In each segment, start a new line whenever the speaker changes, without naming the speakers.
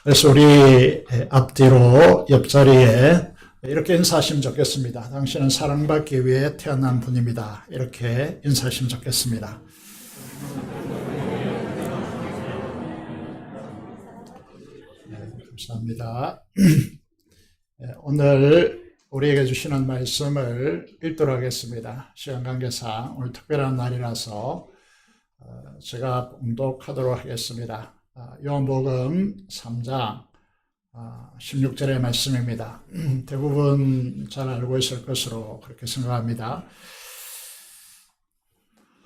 그래서 우리 앞뒤로 옆자리에 이렇게 인사하시면 좋겠습니다. 당신은 사랑받기 위해 태어난 분입니다. 이렇게 인사하시면 좋겠습니다. 감사합니다. 오늘 우리에게 주시는 말씀을 읽도록 하겠습니다. 시간 관계상 오늘 특별한 날이라서 제가 봉독하도록 하겠습니다. 요한복음 3장 16절의 말씀입니다. 대부분 잘 알고 있을 것으로 그렇게 생각합니다.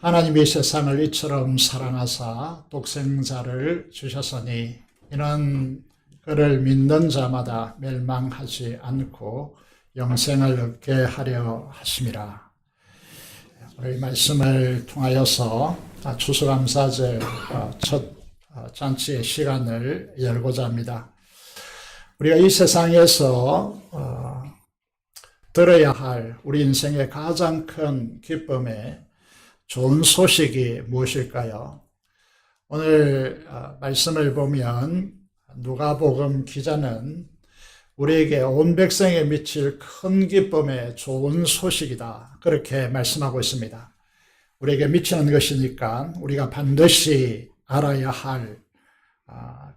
하나님이 세상을 이처럼 사랑하사 독생자를 주셨으니 이는 그를 믿는 자마다 멸망하지 않고 영생을 얻게 하려 하심이라. 우리 말씀을 통하여서 추수감사절 첫 잔치의 시간을 열고자 합니다. 우리가 이 세상에서 들어야 할 우리 인생의 가장 큰 기쁨의 좋은 소식이 무엇일까요? 오늘 말씀을 보면 누가복음 기자는 우리에게 온 백성에 미칠 큰 기쁨의 좋은 소식이다, 그렇게 말씀하고 있습니다. 우리에게 미치는 것이니까 우리가 반드시 알아야 할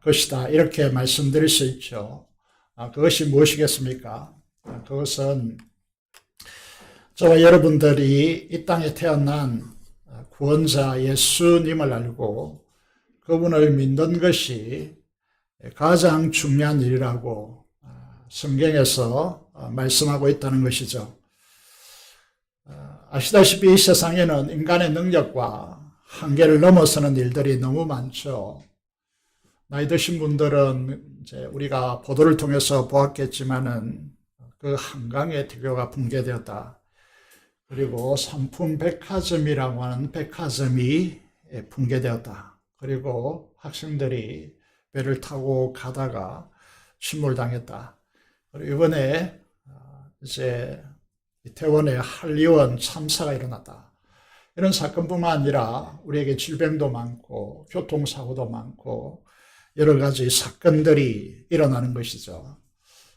것이다, 이렇게 말씀드릴 수 있죠. 그것이 무엇이겠습니까? 그것은 저와 여러분들이 이 땅에 태어난 구원자 예수님을 알고 그분을 믿는 것이 가장 중요한 일이라고 성경에서 말씀하고 있다는 것이죠. 아시다시피 이 세상에는 인간의 능력과 한계를 넘어서는 일들이 너무 많죠. 나이 드신 분들은 이제 우리가 보도를 통해서 보았겠지만은 그 한강에 대교가 붕괴되었다. 그리고 상품 백화점이라고 하는 백화점이 붕괴되었다. 그리고 학생들이 배를 타고 가다가 침몰당했다. 그리고 이번에 이제 이태원에 한리원 참사가 일어났다. 이런 사건뿐만 아니라 우리에게 질병도 많고 교통사고도 많고 여러 가지 사건들이 일어나는 것이죠.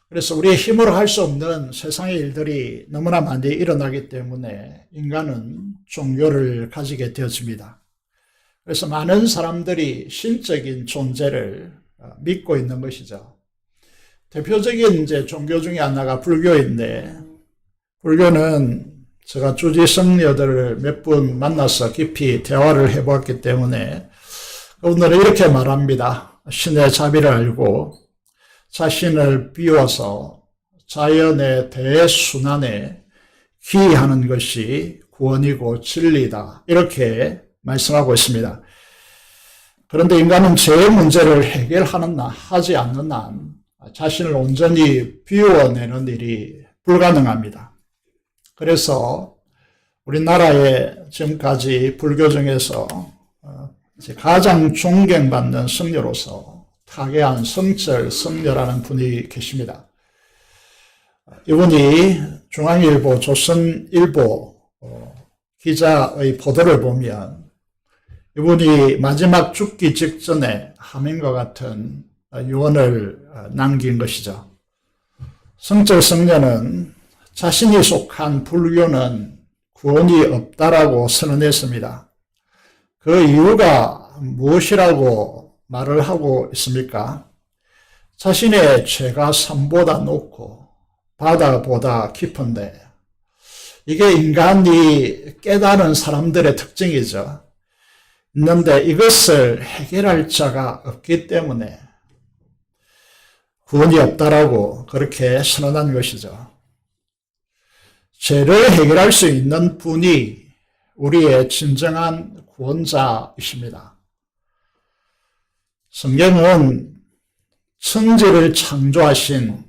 그래서 우리의 힘으로 할 수 없는 세상의 일들이 너무나 많이 일어나기 때문에 인간은 종교를 가지게 되어집니다. 그래서 많은 사람들이 신적인 존재를 믿고 있는 것이죠. 대표적인 이제 종교 중에 하나가 불교인데, 불교는 제가 주지 성녀들을 몇 분 만나서 깊이 대화를 해보았기 때문에 그분들은 이렇게 말합니다. 신의 자비를 알고 자신을 비워서 자연의 대순환에 기하는 것이 구원이고 진리다, 이렇게 말씀하고 있습니다. 그런데 인간은 죄의 문제를 해결하는 한, 하지 않는 한 자신을 온전히 비워내는 일이 불가능합니다. 그래서 우리나라에 지금까지 불교 중에서 가장 존경받는 성녀로서 타계한 성철 성녀라는 분이 계십니다. 이분이 중앙일보, 조선일보 기자의 보도를 보면 이분이 마지막 죽기 직전에 하민과 같은 유언을 남긴 것이죠. 성철 성녀는 자신이 속한 불교는 구원이 없다라고 선언했습니다. 그 이유가 무엇이라고 말을 하고 있습니까? 자신의 죄가 산보다 높고 바다보다 깊은데, 이게 인간이 깨달은 사람들의 특징이죠. 있는데 이것을 해결할 자가 없기 때문에 구원이 없다라고 그렇게 선언한 것이죠. 죄를 해결할 수 있는 분이 우리의 진정한 구원자이십니다. 성경은 천지를 창조하신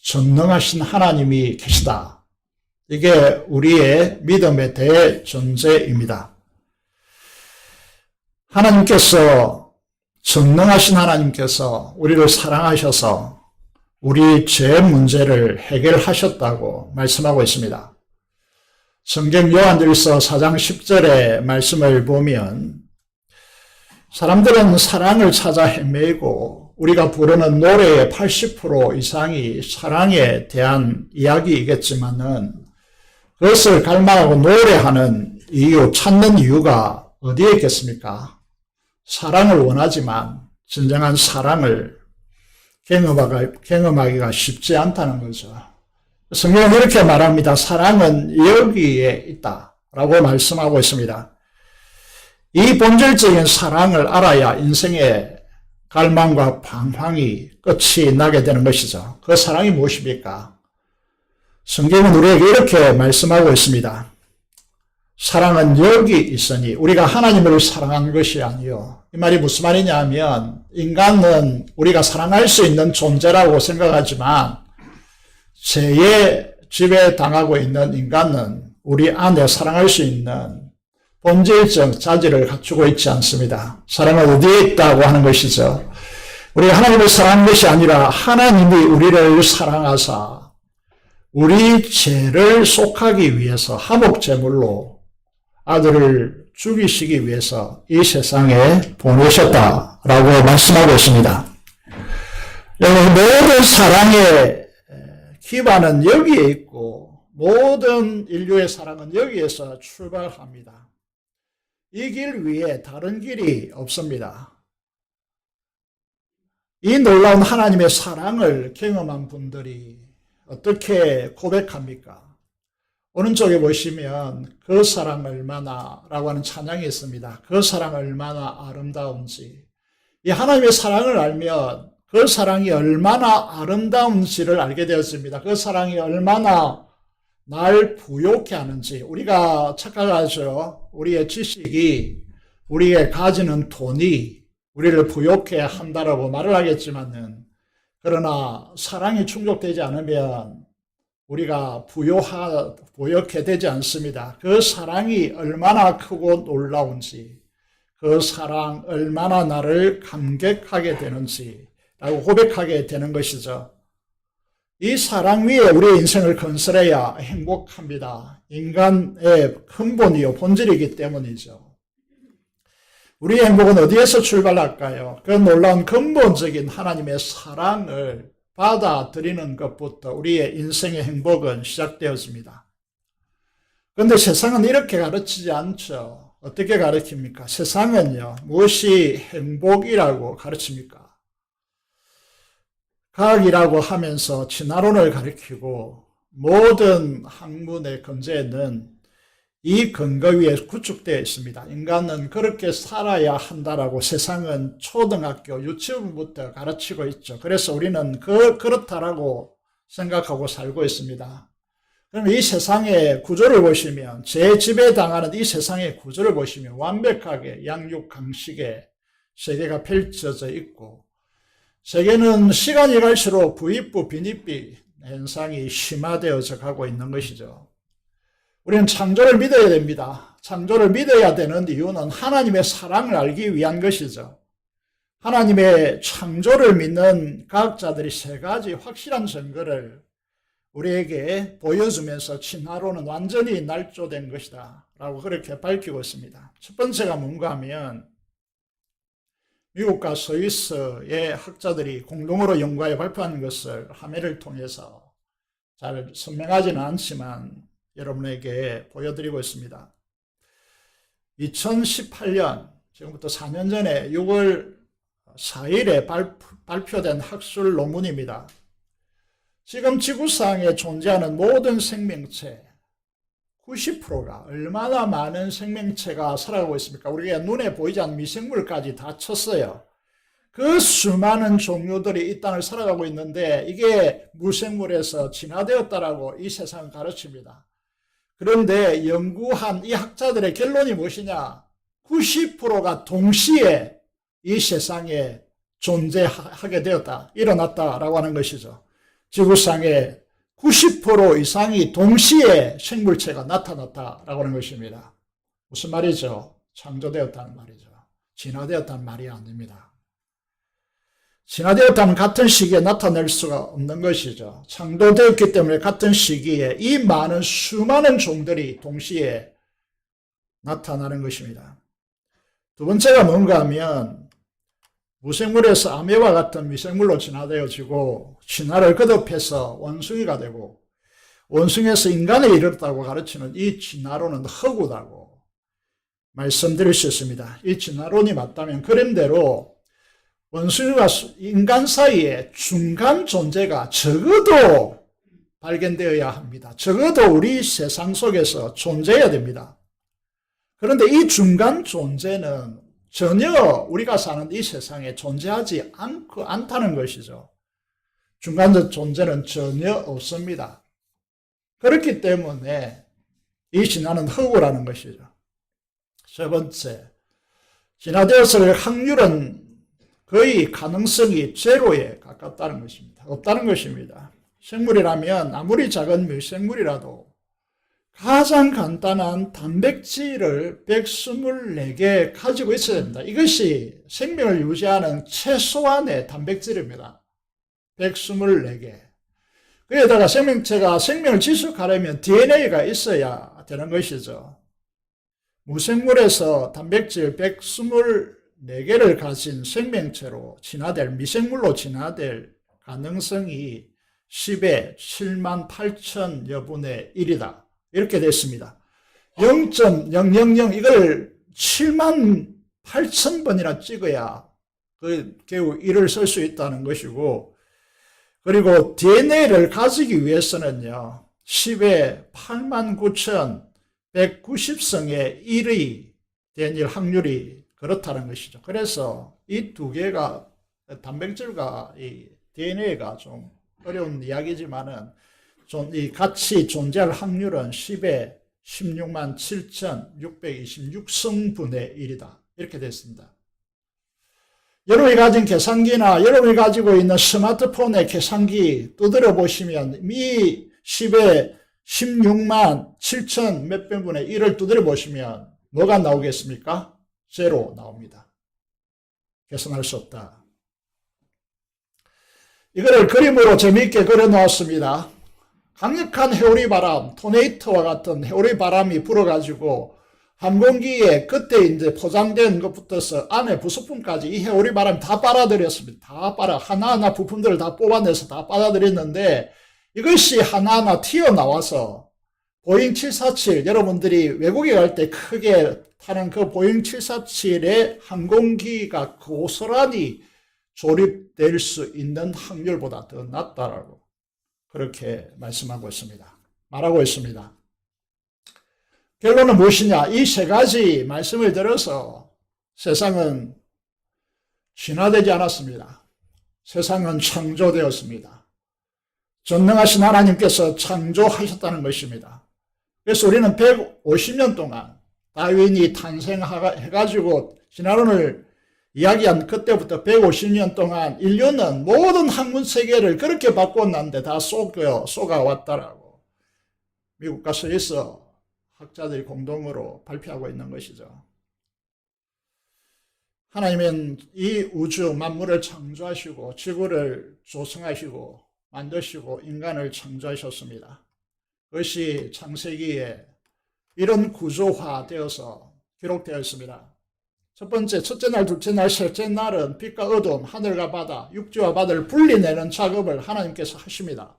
전능하신 하나님이 계시다, 이게 우리의 믿음의 대전제입니다. 하나님께서, 전능하신 하나님께서 우리를 사랑하셔서 우리 죄 문제를 해결하셨다고 말씀하고 있습니다. 성경 요한일서 4장 10절의 말씀을 보면 사람들은 사랑을 찾아 헤매고 우리가 부르는 노래의 80% 이상이 사랑에 대한 이야기이겠지만은 그것을 갈망하고 노래하는 이유, 찾는 이유가 어디에 있겠습니까? 사랑을 원하지만 진정한 사랑을 경험하기가 쉽지 않다는 거죠. 성경은 이렇게 말합니다. 사랑은 여기에 있다라고 말씀하고 있습니다. 이 본질적인 사랑을 알아야 인생의 갈망과 방황이 끝이 나게 되는 것이죠. 그 사랑이 무엇입니까? 성경은 우리에게 이렇게 말씀하고 있습니다. 사랑은 여기 있으니 우리가 하나님을 사랑한 것이 아니요. 이 말이 무슨 말이냐 하면 인간은 우리가 사랑할 수 있는 존재라고 생각하지만 죄의 지배당하고 있는 인간은 우리 안에 사랑할 수 있는 본질적 자질을 갖추고 있지 않습니다. 사랑은 어디에 있다고 하는 것이죠. 우리가 하나님을 사랑한 것이 아니라 하나님이 우리를 사랑하사 우리 죄를 속하기 위해서 화목제물로 아들을 죽이시기 위해서 이 세상에 보내셨다라고 말씀하고 있습니다. 여러분, 모든 사랑의 기반은 여기에 있고 모든 인류의 사랑은 여기에서 출발합니다. 이 길 위에 다른 길이 없습니다. 이 놀라운 하나님의 사랑을 경험한 분들이 어떻게 고백합니까? 오른쪽에 보시면 그 사랑 얼마나 라고 하는 찬양이 있습니다. 그 사랑 얼마나 아름다운지. 이 하나님의 사랑을 알면 그 사랑이 얼마나 아름다운지를 알게 되었습니다. 그 사랑이 얼마나 날 부욕해 하는지. 우리가 착각하죠. 우리의 지식이, 우리의 가지는 돈이 우리를 부욕해 한다라고 말을 하겠지만은, 그러나 사랑이 충족되지 않으면 우리가 부욕해 되지 않습니다. 그 사랑이 얼마나 크고 놀라운지, 그 사랑 얼마나 나를 감격하게 되는지 라고 고백하게 되는 것이죠. 이 사랑 위에 우리의 인생을 건설해야 행복합니다. 인간의 근본이요, 본질이기 때문이죠. 우리의 행복은 어디에서 출발할까요? 그 놀라운 근본적인 하나님의 사랑을 받아들이는 것부터 우리의 인생의 행복은 시작되었습니다. 그런데 세상은 이렇게 가르치지 않죠. 어떻게 가르칩니까? 세상은요, 무엇이 행복이라고 가르칩니까? 과학이라고 하면서 진화론을 가리키고 모든 학문의 근저에는 이 근거 위에 구축되어 있습니다. 인간은 그렇게 살아야 한다라고 세상은 초등학교, 유치원부터 가르치고 있죠. 그래서 우리는 그렇다라고 생각하고 살고 있습니다. 그럼 이 세상의 구조를 보시면, 죄 지배당하는 이 세상의 구조를 보시면 완벽하게 양육강식의 세계가 펼쳐져 있고, 세계는 시간이 갈수록 부익부 빈익비 현상이 심화되어져 가고 있는 것이죠. 우리는 창조를 믿어야 됩니다. 창조를 믿어야 되는 이유는 하나님의 사랑을 알기 위한 것이죠. 하나님의 창조를 믿는 과학자들이 세 가지 확실한 증거를 우리에게 보여주면서 진화론은 완전히 날조된 것이다 라고 그렇게 밝히고 있습니다. 첫 번째가 뭔가 하면 미국과 스위스의 학자들이 공동으로 연구하여 발표한 것을 화면을 통해서 잘 선명하지는 않지만 여러분에게 보여드리고 있습니다. 2018년, 지금부터 4년 전에 6월 4일에 발표된 학술 논문입니다. 지금 지구상에 존재하는 모든 생명체 90%가 얼마나 많은 생명체가 살아가고 있습니까? 우리가 눈에 보이지 않는 미생물까지 다 쳤어요. 그 수많은 종류들이 이 땅을 살아가고 있는데 이게 무생물에서 진화되었다라고 이 세상은 가르칩니다. 그런데 연구한 이 학자들의 결론이 무엇이냐? 90%가 동시에 이 세상에 존재하게 되었다, 일어났다라고 하는 것이죠. 지구상에 90% 이상이 동시에 생물체가 나타났다라고 하는 것입니다. 무슨 말이죠? 창조되었다는 말이죠. 진화되었다는 말이 아닙니다. 진화되었다면 같은 시기에 나타낼 수가 없는 것이죠. 창조되었기 때문에 같은 시기에 이 많은 수많은 종들이 동시에 나타나는 것입니다. 두 번째가 뭔가 하면 무생물에서 암해와 같은 미생물로 진화되어지고 진화를 거듭해서 원숭이가 되고 원숭이에서 인간에 이르렀다고 가르치는 이 진화론은 허구다고 말씀드릴 수 있습니다. 이 진화론이 맞다면 그림대로 원숭이와 인간 사이에 중간 존재가 적어도 발견되어야 합니다. 적어도 우리 세상 속에서 존재해야 됩니다. 그런데 이 중간 존재는 전혀 우리가 사는 이 세상에 존재하지 않다는 것이죠. 중간 존재는 전혀 없습니다. 그렇기 때문에 이 진화는 허구라는 것이죠. 세 번째, 진화되었을 확률은 거의 가능성이 제로에 가깝다는 것입니다. 없다는 것입니다. 생물이라면 아무리 작은 미생물이라도 가장 간단한 단백질을 124개 가지고 있어야 됩니다. 이것이 생명을 유지하는 최소한의 단백질입니다. 124개. 그에다가 생명체가 생명을 지속하려면 DNA가 있어야 되는 것이죠. 무생물에서 단백질 124개를 가진 생명체로 진화될, 미생물로 진화될 가능성이 10의 7만 8천여 분의 1이다. 이렇게 됐습니다. 0.000 이걸 7만 8천 번이나 찍어야 겨우 1을 쓸 수 있다는 것이고, 그리고 DNA를 가지기 위해서는요 10의 8만 9,190승의 1의 DNA 확률이 그렇다는 것이죠. 그래서 이 두 개가 단백질과 이 DNA가 좀 어려운 이야기지만은 이 같이 존재할 확률은 10의 16만 7,626승분의 1이다. 이렇게 됐습니다. 여러분이 가진 계산기나 여러분이 가지고 있는 스마트폰의 계산기 두드려 보시면 이 10의 16만 7천 몇백 분의 1을 두드려 보시면 뭐가 나오겠습니까? 제로 나옵니다. 계산할 수 없다. 이거를 그림으로 재미있게 그려 놓았습니다. 강력한 해오리 바람, 토네이터와 같은 해오리 바람이 불어가지고 항공기에 그때 이제 포장된 것부터서 안에 부속품까지 이 해오리 바람이 다 빨아들였습니다. 하나하나 부품들을 다 뽑아내서 다 빨아들였는데 이것이 하나하나 튀어나와서 보잉 747, 여러분들이 외국에 갈 때 크게 타는 그 보잉 747의 항공기가 고스란히 조립될 수 있는 확률보다 더 낮다라고 그렇게 말씀하고 있습니다. 말하고 있습니다. 결론은 무엇이냐? 이 세 가지 말씀을 들어서 세상은 진화되지 않았습니다. 세상은 창조되었습니다. 전능하신 하나님께서 창조하셨다는 것입니다. 그래서 우리는 150년 동안 다윈이 탄생해가지고 진화론을 이야기한 그때부터 150년 동안 인류는 모든 학문 세계를 그렇게 바꿨는데 다 쏘가왔다라고 미국과 스위스 학자들이 공동으로 발표하고 있는 것이죠. 하나님은 이 우주 만물을 창조하시고 지구를 조성하시고 만드시고 인간을 창조하셨습니다. 그것이 창세기에 이런 구조화되어서 기록되어 있습니다. 첫 번째, 첫째 날, 둘째 날, 셋째 날은 빛과 어둠, 하늘과 바다, 육지와 바다를 분리내는 작업을 하나님께서 하십니다.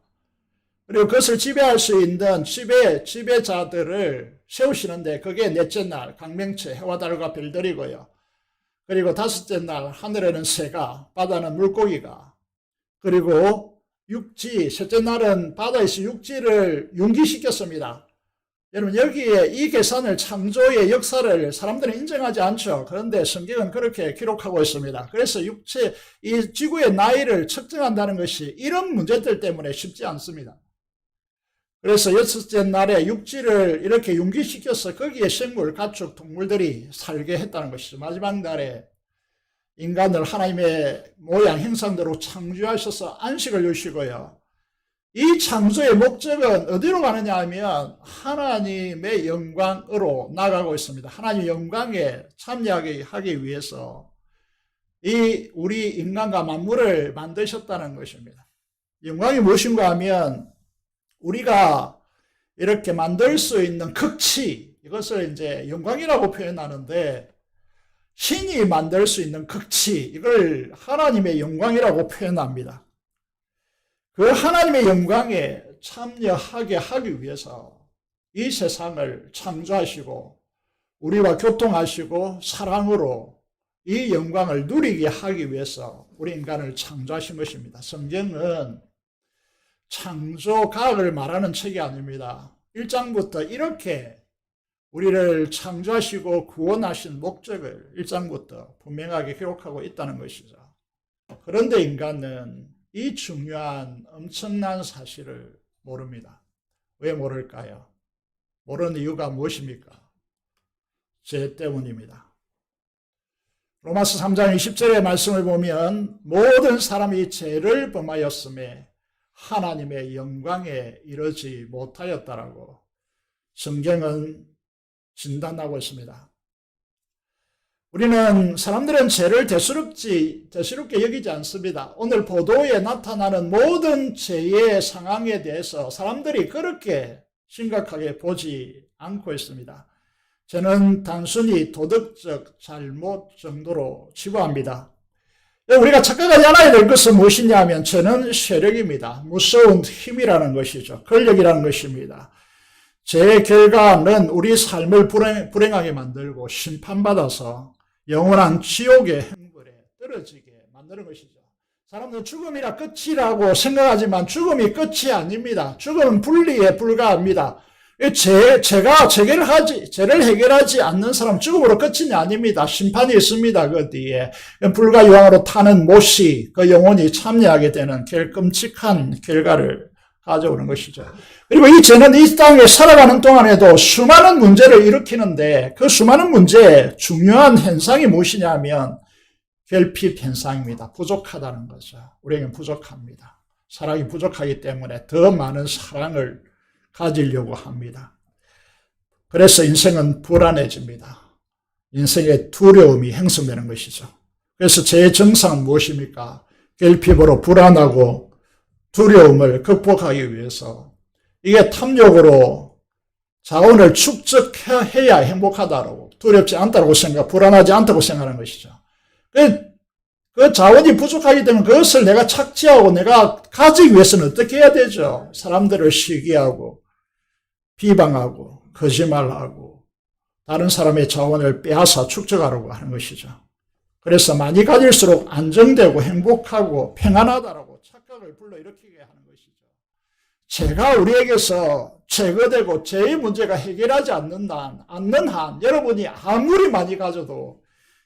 그리고 그것을 지배할 수 있는 지배자들을 세우시는데 그게 넷째 날 강명체, 해와 달과 별들이고요. 그리고 다섯째 날 하늘에는 새가, 바다는 물고기가, 그리고 육지, 셋째 날은 바다에서 육지를 융기시켰습니다. 여러분 여기에 이 계산을 창조의 역사를 사람들은 인정하지 않죠. 그런데 성경은 그렇게 기록하고 있습니다. 그래서 이 지구의 나이를 측정한다는 것이 이런 문제들 때문에 쉽지 않습니다. 그래서 여섯째 날에 육지를 이렇게 융기시켜서 거기에 생물, 가축, 동물들이 살게 했다는 것이죠. 마지막 날에 인간을 하나님의 모양, 형상대로 창조하셔서 안식을 주시고요. 이 창조의 목적은 어디로 가느냐 하면 하나님의 영광으로 나가고 있습니다. 하나님의 영광에 참여하기 위해서 우리 인간과 만물을 만드셨다는 것입니다. 영광이 무엇인가 하면 우리가 이렇게 만들 수 있는 극치, 이것을 이제 영광이라고 표현하는데 신이 만들 수 있는 극치, 이걸 하나님의 영광이라고 표현합니다. 그 하나님의 영광에 참여하게 하기 위해서 이 세상을 창조하시고 우리와 교통하시고 사랑으로 이 영광을 누리게 하기 위해서 우리 인간을 창조하신 것입니다. 성경은 창조과학을 말하는 책이 아닙니다. 1장부터 이렇게 우리를 창조하시고 구원하신 목적을 1장부터 분명하게 기록하고 있다는 것이죠. 그런데 인간은 이 중요한 엄청난 사실을 모릅니다. 왜 모를까요? 모르는 이유가 무엇입니까? 죄 때문입니다. 로마서 3장 20절의 말씀을 보면 모든 사람이 죄를 범하였음에 하나님의 영광에 이르지 못하였다라고 성경은 진단하고 있습니다. 사람들은 죄를 대수롭게 여기지 않습니다. 오늘 보도에 나타나는 모든 죄의 상황에 대해서 사람들이 그렇게 심각하게 보지 않고 있습니다. 죄는 단순히 도덕적 잘못 정도로 치부합니다. 우리가 착각하지 않아야 될 것은 무엇이냐 하면 죄는 세력입니다. 무서운 힘이라는 것이죠. 권력이라는 것입니다. 죄의 결과는 우리 삶을 불행하게 만들고 심판받아서 영원한 지옥의 행벌에 떨어지게 만드는 것이죠. 사람들은 죽음이라 끝이라고 생각하지만 죽음이 끝이 아닙니다. 죽음은 분리에 불과합니다. 죄를 해결하지 않는 사람 죽음으로 끝이 아닙니다. 심판이 있습니다. 그 뒤에 불과 유황으로 타는 못이 그 영혼이 참여하게 되는 끔찍한 결과를 가져오는 것이죠. 그리고 이 죄는 이 땅에 살아가는 동안에도 수많은 문제를 일으키는데 그 수많은 문제의 중요한 현상이 무엇이냐 하면 결핍 현상입니다. 부족하다는 거죠. 우리에겐 부족합니다. 사랑이 부족하기 때문에 더 많은 사랑을 가지려고 합니다. 그래서 인생은 불안해집니다. 인생의 두려움이 형성되는 것이죠. 그래서 죄의 정상은 무엇입니까? 결핍으로 불안하고 두려움을 극복하기 위해서 이게 탐욕으로 자원을 축적해야 행복하다고 두렵지 않다고 불안하지 않다고 생각하는 것이죠. 그 자원이 부족하기 때문에 그것을 내가 착취하고 내가 가지기 위해서는 어떻게 해야 되죠? 사람들을 시기하고 비방하고 거짓말하고 다른 사람의 자원을 빼앗아 축적하려고 하는 것이죠. 그래서 많이 가질수록 안정되고 행복하고 평안하다라고 착각을 불러일으키게 하는 것이죠. 죄가 우리에게서 제거되고 죄의 문제가 해결하지 않는 한 여러분이 아무리 많이 가져도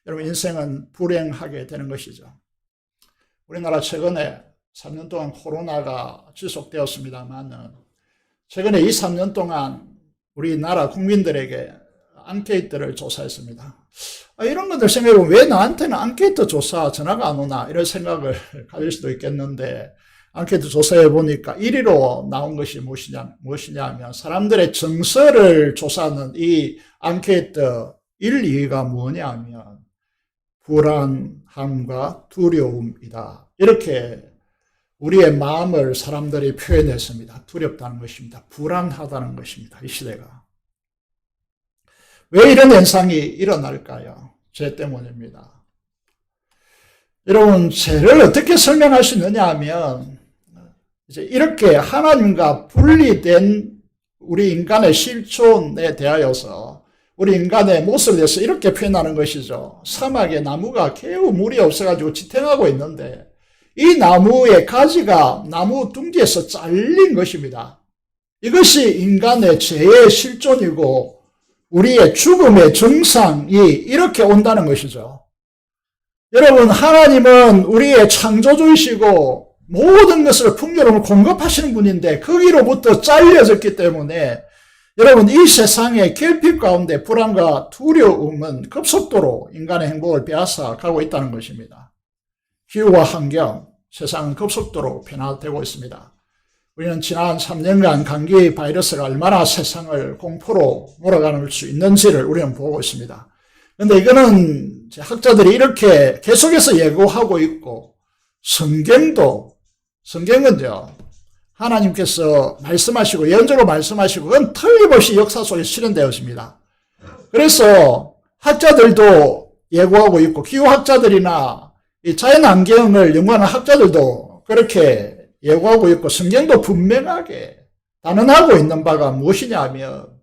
여러분 인생은 불행하게 되는 것이죠. 우리나라 최근에 3년 동안 코로나가 지속되었습니다만 최근에 이 3년 동안 우리나라 국민들에게 앙케이트를 조사했습니다. 이런 것들 생각해보면 왜 나한테는 앙케이트 조사 전화가 안 오나 이런 생각을 가질 수도 있겠는데 앙케이트 조사해 보니까 1위로 나온 것이 무엇이냐 하면 사람들의 정서를 조사하는 이 앙케이트 1, 2위가 뭐냐 하면 불안함과 두려움이다. 이렇게 우리의 마음을 사람들이 표현했습니다. 두렵다는 것입니다. 불안하다는 것입니다. 이 시대가. 왜 이런 현상이 일어날까요? 죄 때문입니다. 여러분, 죄를 어떻게 설명할 수 있느냐 하면 이제 이렇게 하나님과 분리된 우리 인간의 실존에 대하여서 우리 인간의 모습에 대해서 이렇게 표현하는 것이죠. 사막에 나무가 겨우 물이 없어가지고 지탱하고 있는데 이 나무의 가지가 나무 둥지에서 잘린 것입니다. 이것이 인간의 죄의 실존이고 우리의 죽음의 정상이 이렇게 온다는 것이죠. 여러분, 하나님은 우리의 창조주이시고 모든 것을 풍요로움을 공급하시는 분인데 거기로부터 잘려졌기 때문에 여러분, 이 세상의 결핍 가운데 불안과 두려움은 급속도로 인간의 행복을 빼앗아 가고 있다는 것입니다. 기후와 환경, 세상은 급속도로 변화되고 있습니다. 우리는 지난 3년간 감기 바이러스가 얼마나 세상을 공포로 몰아갈 수 있는지를 우리는 보고 있습니다. 그런데 이거는 학자들이 이렇게 계속해서 예고하고 있고 성경은요, 하나님께서 말씀하시고 예언적으로 말씀하시고 그건 틀림없이 역사 속에 실현되었습니다. 그래서 학자들도 예고하고 있고, 기후학자들이나 이 자연환경을 연구하는 학자들도 그렇게 예고하고 있고, 성경도 분명하게 단언하고 있는 바가 무엇이냐 하면,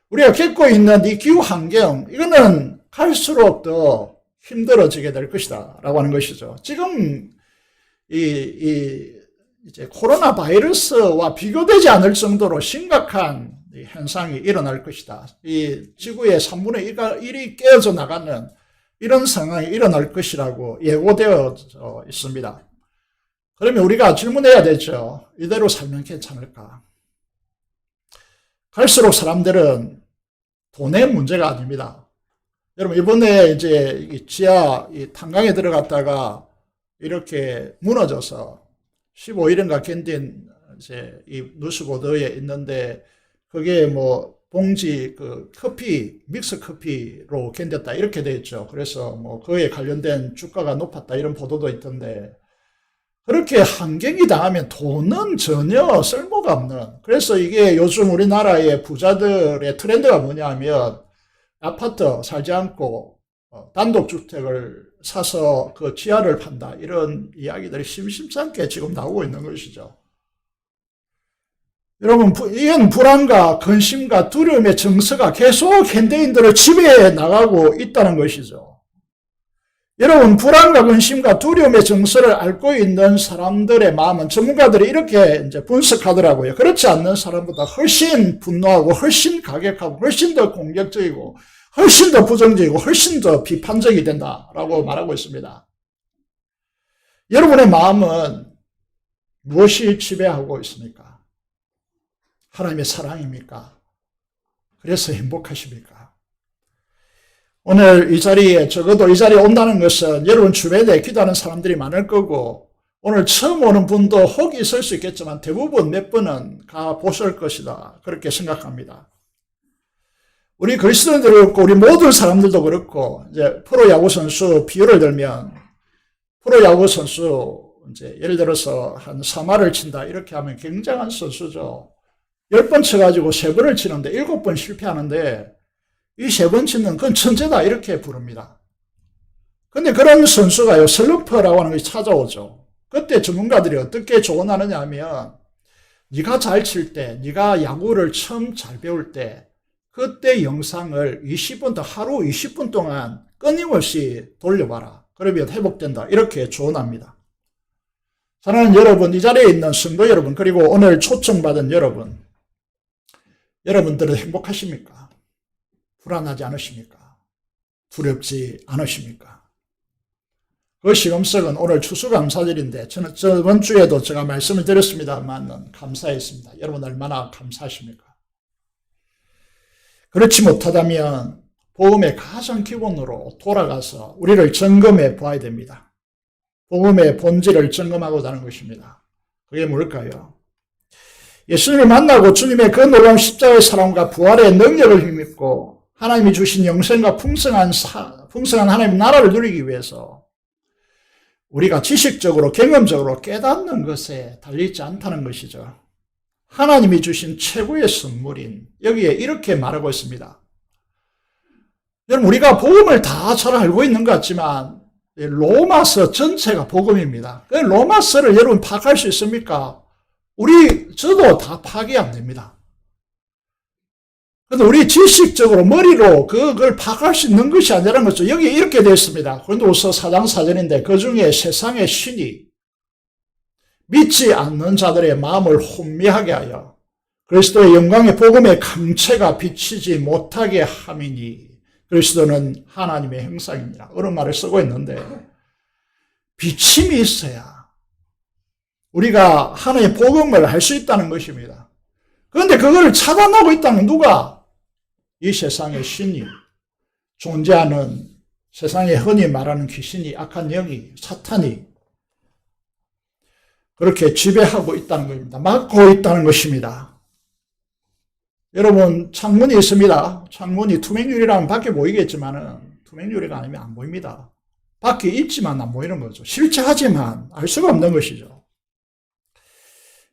우리가 겪고 있는 이 기후환경, 이거는 갈수록 더 힘들어지게 될 것이다 라고 하는 것이죠. 지금 이제 코로나 바이러스와 비교되지 않을 정도로 심각한 현상이 일어날 것이다. 이 지구의 3분의 1이 깨어져 나가는 이런 상황이 일어날 것이라고 예고되어 있습니다. 그러면 우리가 질문해야 되죠. 이대로 살면 괜찮을까? 갈수록 사람들은 돈의 문제가 아닙니다. 여러분, 이번에 이제 지하 탄광에 들어갔다가 이렇게 무너져서 15일인가 견딘 이제 이 뉴스 보도에 있는데, 그게 뭐 봉지 커피, 믹스 커피로 견뎠다 이렇게 돼 있죠. 그래서 뭐 그에 관련된 주가가 높았다 이런 보도도 있던데, 그렇게 환경이 당하면 돈은 전혀 쓸모가 없는, 그래서 이게 요즘 우리나라의 부자들의 트렌드가 뭐냐면, 아파트 살지 않고 단독주택을 사서 그 지하를 판다, 이런 이야기들이 심심찮게 지금 나오고 있는 것이죠. 여러분, 이런 불안과 근심과 두려움의 정서가 계속 현대인들을 지배해 나가고 있다는 것이죠. 여러분, 불안과 근심과 두려움의 정서를 앓고 있는 사람들의 마음은 전문가들이 이렇게 이제 분석하더라고요. 그렇지 않는 사람보다 훨씬 분노하고, 훨씬 가격하고, 훨씬 더 공격적이고, 훨씬 더 부정적이고, 훨씬 더 비판적이 된다라고 말하고 있습니다. 여러분의 마음은 무엇이 지배하고 있습니까? 하나님의 사랑입니까? 그래서 행복하십니까? 오늘 이 자리에, 적어도 이 자리에 온다는 것은 여러분 주변에 기도하는 사람들이 많을 거고, 오늘 처음 오는 분도 혹이 있을 수 있겠지만 대부분 몇 번은 가보실 것이다, 그렇게 생각합니다. 우리 그리스도인들도 그렇고, 우리 모든 사람들도 그렇고, 이제 프로야구 선수 비유를 들면, 프로야구 선수 이제 예를 들어서 한 3할을 친다 이렇게 하면 굉장한 선수죠. 10번 쳐가지고 3번을 치는데 7번 실패하는데, 이 3번 치는 그건 천재다 이렇게 부릅니다. 근데 그런 선수가요, 슬럼프라고 하는 것이 찾아오죠. 그때 전문가들이 어떻게 조언하느냐 하면, 네가 잘 칠 때, 네가 야구를 처음 잘 배울 때, 그때 영상을 20분, 하루 20분 동안 끊임없이 돌려봐라. 그러면 회복된다, 이렇게 조언합니다. 사랑하는 여러분, 이 자리에 있는 성도 여러분, 그리고 오늘 초청받은 여러분, 여러분들은 행복하십니까? 불안하지 않으십니까? 두렵지 않으십니까? 그 시금석은 오늘 추수감사절인데, 저는 저번 주에도 제가 말씀을 드렸습니다만 감사했습니다. 여러분 얼마나 감사하십니까? 그렇지 못하다면 복음의 가장 기본으로 돌아가서 우리를 점검해 보아야 됩니다. 복음의 본질을 점검하고자 하는 것입니다. 그게 뭘까요? 예수님을 만나고 주님의 그 놀라운 십자가의 사랑과 부활의 능력을 힘입고 하나님이 주신 영생과 풍성한 하나님의 나라를 누리기 위해서 우리가 지식적으로, 경험적으로 깨닫는 것에 달리지 않다는 것이죠. 하나님이 주신 최고의 선물인, 여기에 이렇게 말하고 있습니다. 여러분, 우리가 복음을 다 잘 알고 있는 것 같지만 로마서 전체가 복음입니다. 로마서를 여러분 파악할 수 있습니까? 저도 다 파악이 안 됩니다. 그런데 우리 지식적으로 머리로 그걸 파악할 수 있는 것이 아니라는 거죠. 여기 이렇게 되어 있습니다. 고린도후서 4장 4절인데, 그 중에 세상의 신이 믿지 않는 자들의 마음을 혼미하게 하여 그리스도의 영광의 복음의 강체가 비치지 못하게 함이니, 그리스도는 하나님의 형상입니다. 이런 말을 쓰고 있는데, 비침이 있어야 우리가 하나님의 복음을 할 수 있다는 것입니다. 그런데 그걸 차단하고 있다는 누가? 이 세상의 신이, 존재하는 세상에 흔히 말하는 귀신이, 악한 영이, 사탄이 그렇게 지배하고 있다는 겁니다. 막고 있다는 것입니다. 여러분, 창문이 있습니다. 창문이 투명유리라면 밖에 보이겠지만은 투명유리가 아니면 안 보입니다. 밖에 있지만 안 보이는 거죠. 실체하지만 알 수가 없는 것이죠.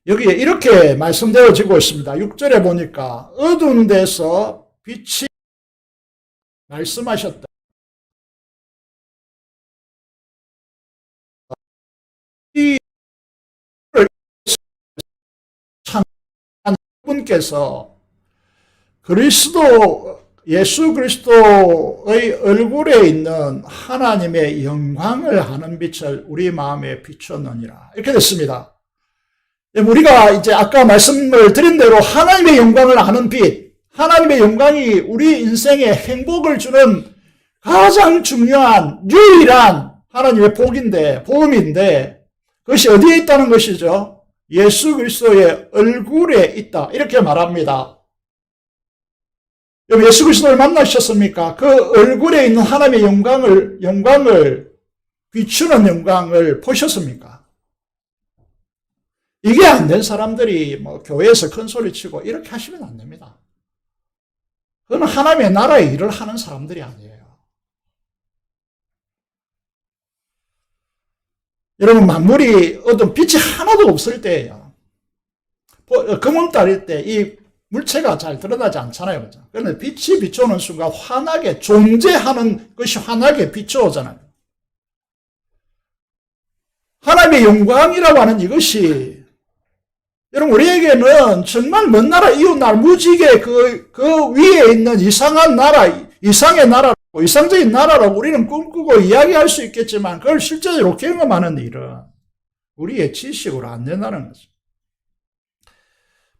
여기에 이렇게 말씀되어지고 있습니다. 6절에 보니까 어두운 데서 빛이 말씀하셨다. 하나님께서 예수 그리스도의 얼굴에 있는 하나님의 영광을 하는 빛을 우리 마음에 비추었느니라. 이렇게 됐습니다. 우리가 이제 아까 말씀을 드린 대로 하나님의 영광을 아는 빛, 하나님의 영광이 우리 인생에 행복을 주는 가장 중요한 유일한 하나님의 복음인데 그것이 어디에 있다는 것이죠? 예수 그리스도의 얼굴에 있다. 이렇게 말합니다. 예수 그리스도를 만나셨습니까? 그 얼굴에 있는 하나님의 영광을 비추는 영광을 보셨습니까? 이게 안 된 사람들이 교회에서 큰 소리 치고 이렇게 하시면 안 됩니다. 그건 하나님의 나라의 일을 하는 사람들이 아니에요. 여러분, 만물이 어떤 빛이 하나도 없을 때예요. 금음달일 때 이 물체가 잘 드러나지 않잖아요. 그런데 빛이 비춰오는 순간 환하게, 존재하는 것이 환하게 비춰오잖아요. 하나님의 영광이라고 하는 이것이 여러분, 우리에게는 정말 먼 나라, 이웃나라, 무지개 그 위에 있는 이상한 나라, 이상의 나라라고, 이상적인 나라라고 우리는 꿈꾸고 이야기할 수 있겠지만 그걸 실제로 경험하는 일은 우리의 지식으로 안 된다는 거죠.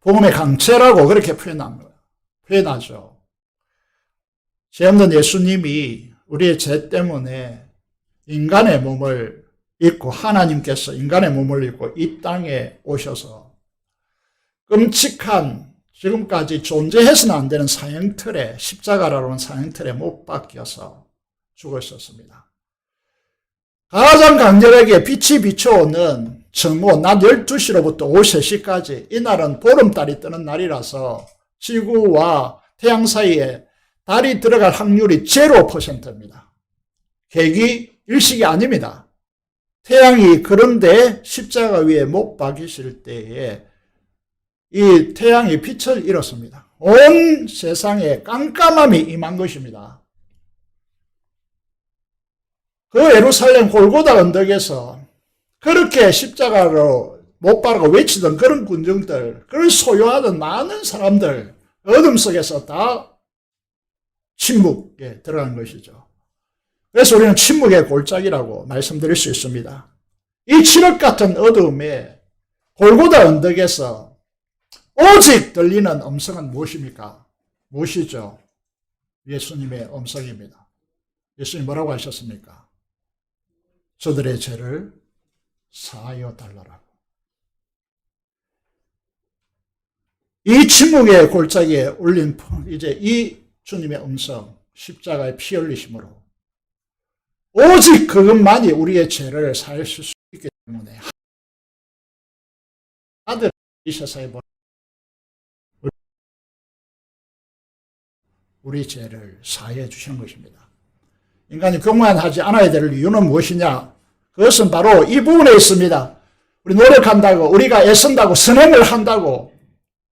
복음의 강체라고 그렇게 표현하죠. 죄 없는 예수님이 우리의 죄 때문에 인간의 몸을 입고 하나님께서 인간의 몸을 입고 이 땅에 오셔서 끔찍한 지금까지 존재해서는 안 되는 사형틀에 십자가라는 사형틀에 못 박혀서 죽으셨습니다. 가장 강렬하게 빛이 비춰오는 정오 낮 12시로부터 오후 3시까지 이날은 보름달이 뜨는 날이라서 지구와 태양 사이에 달이 들어갈 확률이 0%입니다. 계기 일식이 아닙니다. 태양이 그런데 십자가 위에 못 박히실 때에 이 태양이 빛을 잃었습니다. 온 세상에 깜깜함이 임한 것입니다. 그 예루살렘 골고다 언덕에서 그렇게 십자가로 못 박고 외치던 그런 군중들, 그걸 소유하던 많은 사람들, 어둠 속에서 다 침묵에 들어간 것이죠. 그래서 우리는 침묵의 골짜기라고 말씀드릴 수 있습니다. 이 칠흑 같은 어둠에 골고다 언덕에서 오직 들리는 음성은 무엇입니까? 무엇이죠? 예수님의 음성입니다. 예수님 뭐라고 하셨습니까? 저들의 죄를 사하여 달라라고. 이 침묵의 골짜기에 울린 이제 이 주님의 음성, 십자가의 피 흘리심으로 오직 그것만이 우리의 죄를 사하실 수 있기 때문에 아들 이 세상에 우리 죄를 사해 주시는 것입니다. 인간이 교만하지 않아야 될 이유는 무엇이냐? 그것은 바로 이 부분에 있습니다. 우리 노력한다고, 우리가 애쓴다고, 선행을 한다고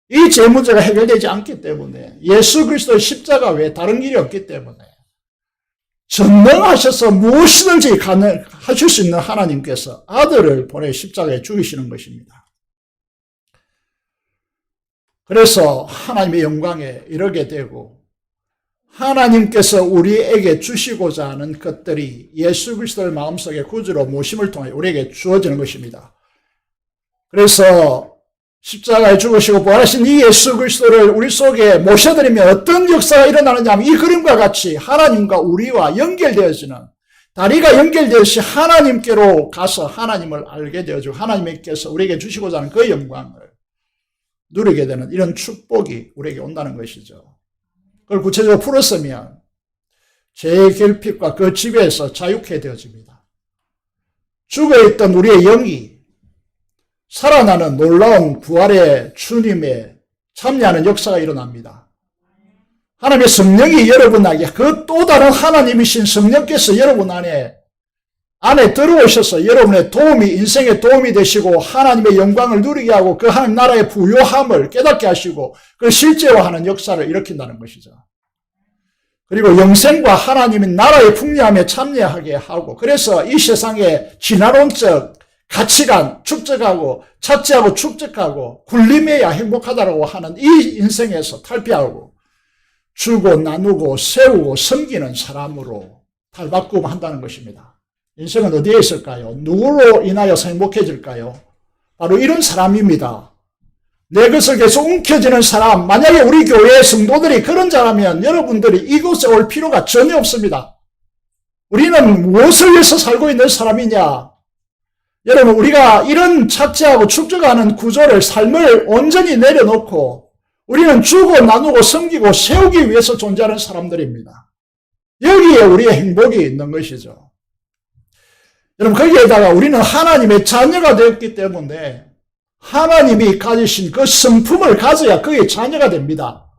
이 죄 문제가 해결되지 않기 때문에 예수 그리스도의 십자가 외에 다른 길이 없기 때문에 전능하셔서 무엇이든지 하실 수 있는 하나님께서 아들을 보내 십자가에 죽이시는 것입니다. 그래서 하나님의 영광에 이르게 되고 하나님께서 우리에게 주시고자 하는 것들이 예수 그리스도의 마음속에 구주로 모심을 통해 우리에게 주어지는 것입니다. 그래서 십자가에 죽으시고 부활하신 이 예수 그리스도를 우리 속에 모셔드리면 어떤 역사가 일어나느냐 하면 이 그림과 같이 하나님과 우리와 연결되어지는, 다리가 연결되듯이 하나님께로 가서 하나님을 알게 되어지고 하나님께서 우리에게 주시고자 하는 그 영광을 누리게 되는 이런 축복이 우리에게 온다는 것이죠. 그걸 구체적으로 풀었으면 죄의 결핍과 그 지배에서 자유케 되어집니다. 죽어있던 우리의 영이 살아나는 놀라운 부활의 주님의 참여하는 역사가 일어납니다. 하나님의 성령이 여러분에게, 그 또 다른 하나님이신 성령께서 여러분 안에 들어오셔서 여러분의 도움이, 인생의 도움이 되시고 하나님의 영광을 누리게 하고 그 하나님 나라의 부요함을 깨닫게 하시고 그걸 실제화하는 역사를 일으킨다는 것이죠. 그리고 영생과 하나님의 나라의 풍요함에 참여하게 하고, 그래서 이 세상의 진화론적 가치관 축적하고 착지하고 축적하고 굴림해야 행복하다고 하는 이 인생에서 탈피하고 주고 나누고 세우고 섬기는 사람으로 탈바꿈한다는 것입니다. 인생은 어디에 있을까요? 누구로 인하여 행복해질까요? 바로 이런 사람입니다. 내 것을 계속 움켜쥐는 사람. 만약에 우리 교회의 성도들이 그런 자라면 여러분들이 이곳에 올 필요가 전혀 없습니다. 우리는 무엇을 위해서 살고 있는 사람이냐? 여러분, 우리가 이런 착지하고 축적하는 구조를, 삶을 온전히 내려놓고 우리는 주고 나누고 섬기고 세우기 위해서 존재하는 사람들입니다. 여기에 우리의 행복이 있는 것이죠. 여러분, 거기에다가 우리는 하나님의 자녀가 되었기 때문에 하나님이 가지신 그 성품을 가져야 그의 자녀가 됩니다.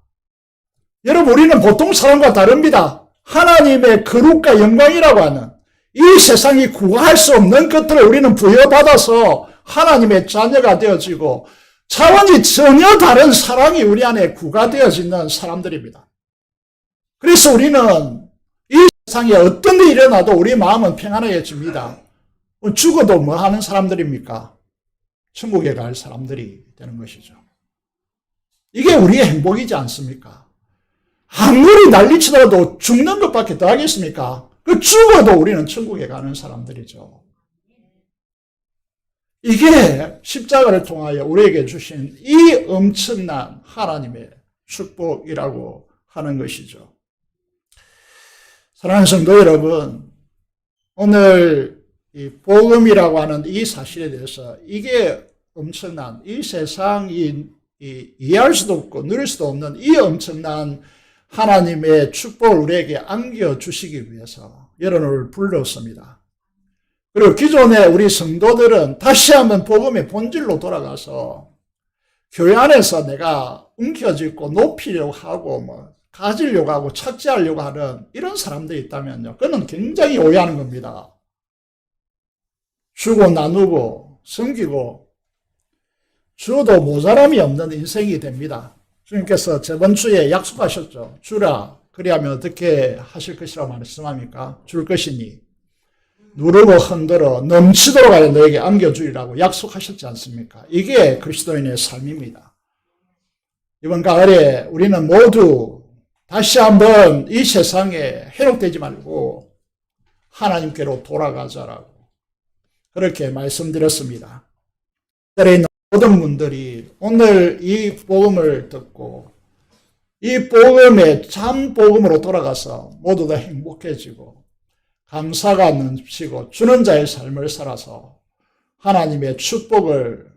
여러분, 우리는 보통 사람과 다릅니다. 하나님의 거룩과 영광이라고 하는 이 세상이 구할 수 없는 것들을 우리는 부여받아서 하나님의 자녀가 되어지고 차원이 전혀 다른 사랑이 우리 안에 구가되어지는 사람들입니다. 그래서 우리는 이 세상에 어떤 일이 일어나도 우리 마음은 평안해집니다. 죽어도 뭐 하는 사람들입니까? 천국에 갈 사람들이 되는 것이죠. 이게 우리의 행복이지 않습니까? 아무리 난리치더라도 죽는 것밖에 더 하겠습니까? 그 죽어도 우리는 천국에 가는 사람들이죠. 이게 십자가를 통하여 우리에게 주신 이 엄청난 하나님의 축복이라고 하는 것이죠. 사랑하는 성도 여러분, 오늘 이 복음이라고 하는 이 사실에 대해서 이게 엄청난, 이 세상이 이해할 수도 없고 누릴 수도 없는 이 엄청난 하나님의 축복을 우리에게 안겨주시기 위해서 여러분을 불렀습니다. 그리고 기존에 우리 성도들은 다시 한번 복음의 본질로 돌아가서 교회 안에서 내가 움켜쥐고 높이려고 하고 가지려고 하고 착지하려고 하는 이런 사람들이 있다면요, 그건 굉장히 오해하는 겁니다. 주고 나누고 섬기고 주어도 모자람이 없는 인생이 됩니다. 주님께서 저번 주에 약속하셨죠. 주라. 그리하면 어떻게 하실 것이라고 말씀합니까? 줄 것이니 누르고 흔들어 넘치도록 하여 너에게 안겨주리라고 약속하셨지 않습니까? 이게 그리스도인의 삶입니다. 이번 가을에 우리는 모두 다시 한번 이 세상에 해롭되지 말고 하나님께로 돌아가자라고 그렇게 말씀드렸습니다. 때에 있는 모든 분들이 오늘 이 복음을 듣고 이 복음의 참 복음으로 돌아가서 모두 다 행복해지고 감사가 넘치고 주는 자의 삶을 살아서 하나님의 축복을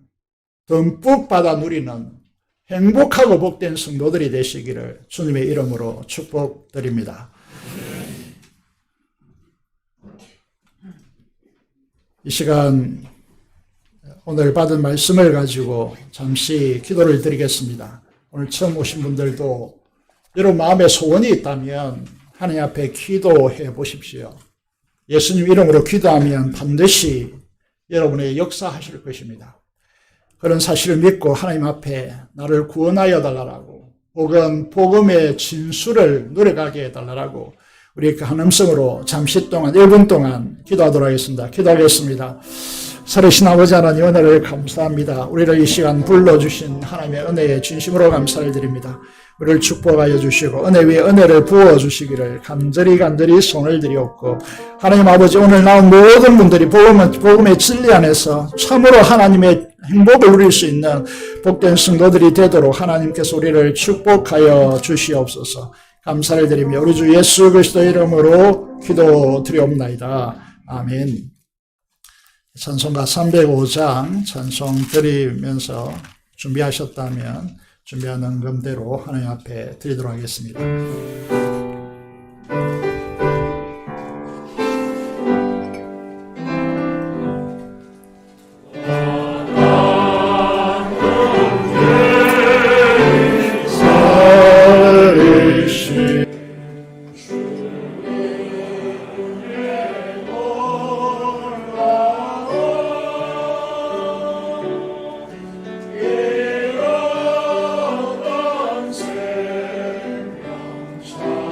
듬뿍 받아 누리는 행복하고 복된 성도들이 되시기를 주님의 이름으로 축복드립니다. 이 시간 오늘 받은 말씀을 가지고 잠시 기도를 드리겠습니다. 오늘 처음 오신 분들도 여러분 마음에 소원이 있다면 하나님 앞에 기도해 보십시오. 예수님 이름으로 기도하면 반드시 여러분의 역사하실 것입니다. 그런 사실을 믿고 하나님 앞에 나를 구원하여 달라고 혹은 복음의 진수를 누려가게 해달라고 우리 한 음성으로 잠시 동안 1분 동안 기도하도록 하겠습니다. 기도하겠습니다. 살으신 아버지 하나님 은혜를 감사합니다. 우리를 이 시간 불러주신 하나님의 은혜에 진심으로 감사를 드립니다. 우리를 축복하여 주시고 은혜 위에 은혜를 부어주시기를 간절히 손을 드리옵고 하나님 아버지 오늘 나온 모든 분들이 복음의 진리 안에서 참으로 하나님의 행복을 누릴 수 있는 복된 성도들이 되도록 하나님께서 우리를 축복하여 주시옵소서. 감사를 드리며 우리 주 예수 그리스도의 이름으로 기도드리옵나이다. 아멘. 찬송가 305장 찬송 드리면서 준비하셨다면 준비하는 금대로 하나님 앞에 드리도록 하겠습니다.
참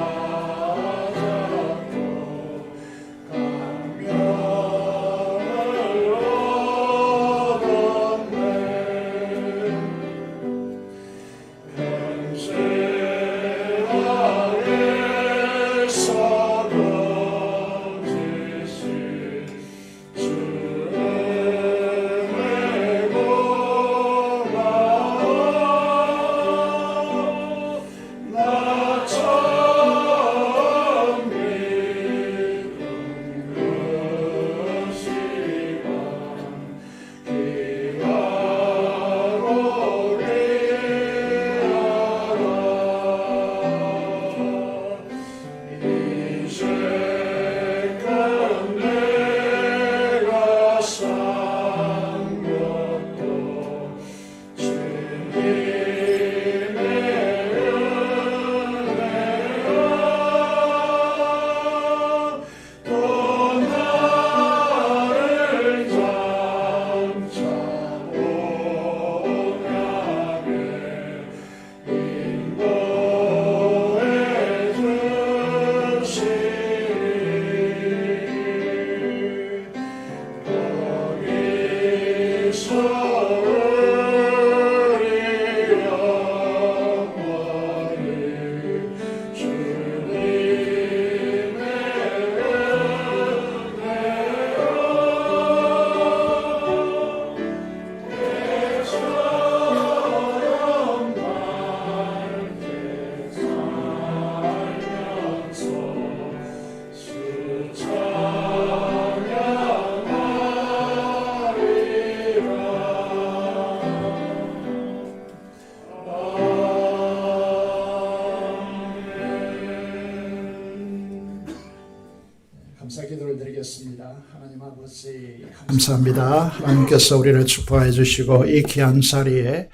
감사합니다. 하나님께서 우리를 축복해 주시고 이 귀한 자리에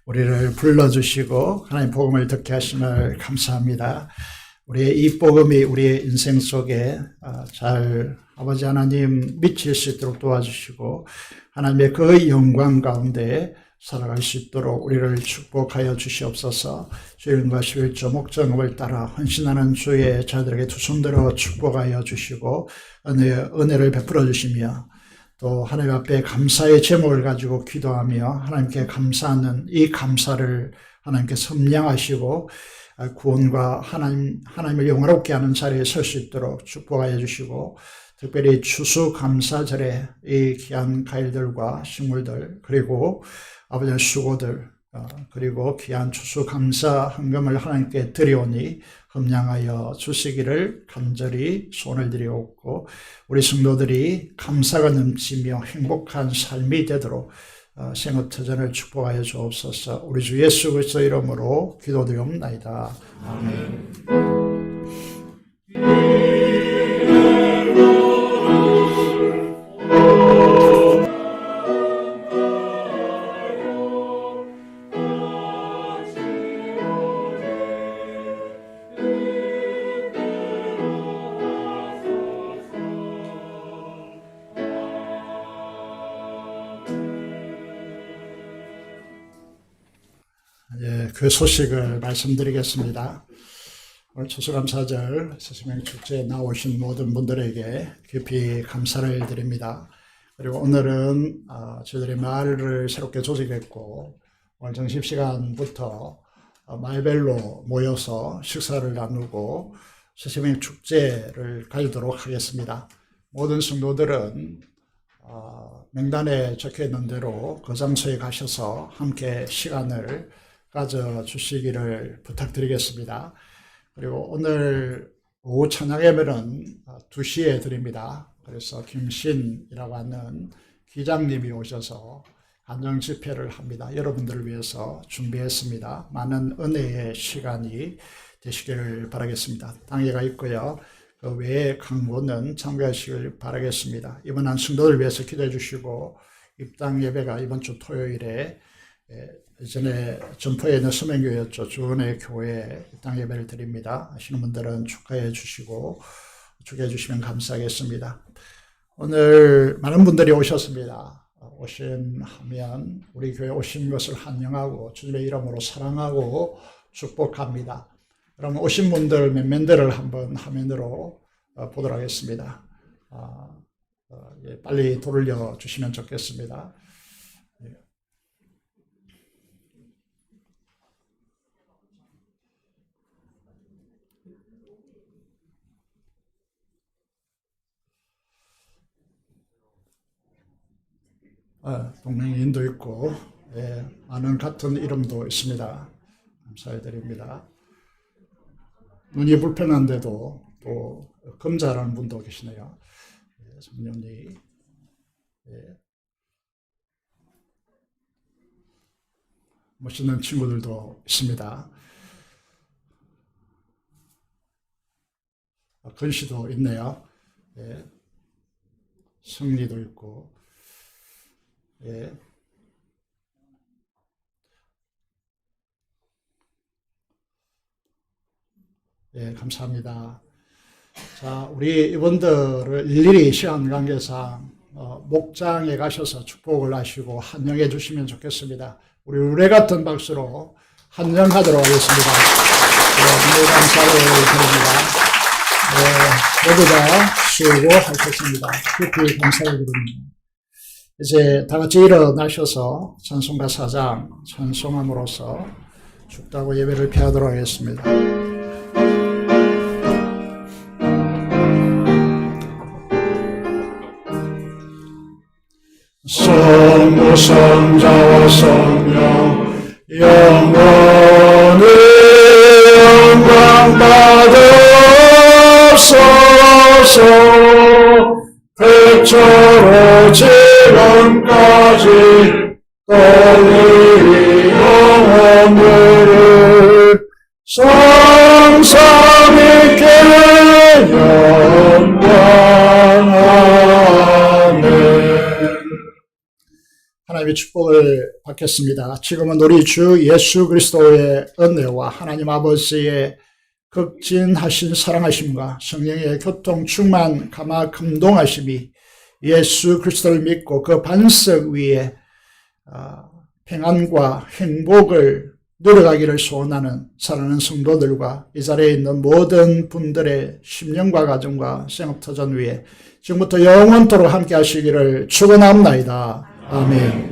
우리를 불러주시고 하나님 복음을 듣게 하심을 감사합니다. 우리의 이 복음이 우리의 인생 속에 잘 아버지 하나님 미칠 수 있도록 도와주시고 하나님의 그 영광 가운데 살아갈 수 있도록 우리를 축복하여 주시옵소서. 주일과 11조 목적을 따라 헌신하는 주의 자들에게 두 손들어 축복하여 주시고 은혜를 베풀어 주시며 또 하나님 앞에 감사의 제목을 가지고 기도하며 하나님께 감사하는 이 감사를 하나님께 섬량하시고 구원과 하나님을 영화롭게 하는 자리에 설 수 있도록 축복하여 주시고 특별히 추수감사절에 이 귀한 과일들과 식물들 그리고 아버지의 수고들 그리고 귀한 추수감사 헌금을 하나님께 드리오니 흠량하여 주시기를 간절히 소원을 드리옵고 우리 성도들이 감사가 넘치며 행복한 삶이 되도록 생업터전을 축복하여 주옵소서. 우리 주 예수 그리스도 이름으로 기도드리옵나이다. 아멘. 그 소식을 말씀드리겠습니다. 오늘 추수감사절 스승의 축제에 나오신 모든 분들에게 깊이 감사를 드립니다. 그리고 오늘은 저희들이 마을을 새롭게 조직했고 오늘 점심시간부터 마을별로 모여서 식사를 나누고 스승의 축제를 가지도록 하겠습니다. 모든 성도들은 명단에 적혀있는 대로 그 장소에 가셔서 함께 시간을 가져주시기를 부탁드리겠습니다. 그리고 오늘 오후 찬양 예배는 2시에 드립니다. 그래서 김신이라고 하는 기장님이 오셔서 간증 집회를 합니다. 여러분들을 위해서 준비했습니다. 많은 은혜의 시간이 되시기를 바라겠습니다. 당회가 있고요. 그 외에 강모는 참가하시길 바라겠습니다. 이번 성도들 위해서 기도해 주시고 입당 예배가 이번 주 토요일에 예전에 점포에 있는 서명교회였죠. 주은혜 교회에 입당 예배를 드립니다. 하시는 분들은 축하해 주시고 축하해 주시면 감사하겠습니다. 오늘 많은 분들이 오셨습니다. 오신하면 우리 교회 오신 것을 환영하고 주님의 이름으로 사랑하고 축복합니다. 그럼 오신 분들 몇 명들을 한번 화면으로 보도록 하겠습니다. 빨리 돌려주시면 좋겠습니다. 동명인도 있고 많은 같은 이름도 있습니다. 감사해드립니다. 눈이 불편한데도 또 검자라는 분도 계시네요. 성령님 멋있는 친구들도 있습니다. 근시도 있네요. 승리도 있고 감사합니다. 자, 우리 이분들을 일일이 시간 관계상 목장에 가셔서 축복을 하시고 환영해 주시면 좋겠습니다. 우리 의뢰 같은 박수로 환영하도록 하겠습니다. 감사를 드립니다. 모두 다 수고하셨습니다. 깊이 감사를 드립니다. 이제 다 같이 일어나셔서 찬송가 4장 찬송함으로써 죽다고 예배를 피하도록 하겠습니다. 성부 성자와 성령 영원히 영광 받으옵소서. 태초로 지금까지 또 우리 영혼들을 성삼위께 영광하네. 성령의 축복을 받겠습니다. 지금은 우리 주 예수 그리스도의 은혜와 하나님 아버지의 극진하신 사랑하심과 성령의 교통 충만 감화 감동하심이 예수 그리스도를 믿고 그 반석 위에 평안과 행복을 누려가기를 소원하는 사랑하는 성도들과 이 자리에 있는 모든 분들의 심령과 가정과 생업터전 위에 지금부터 영원토록 함께 하시기를 축원합니다. 아멘.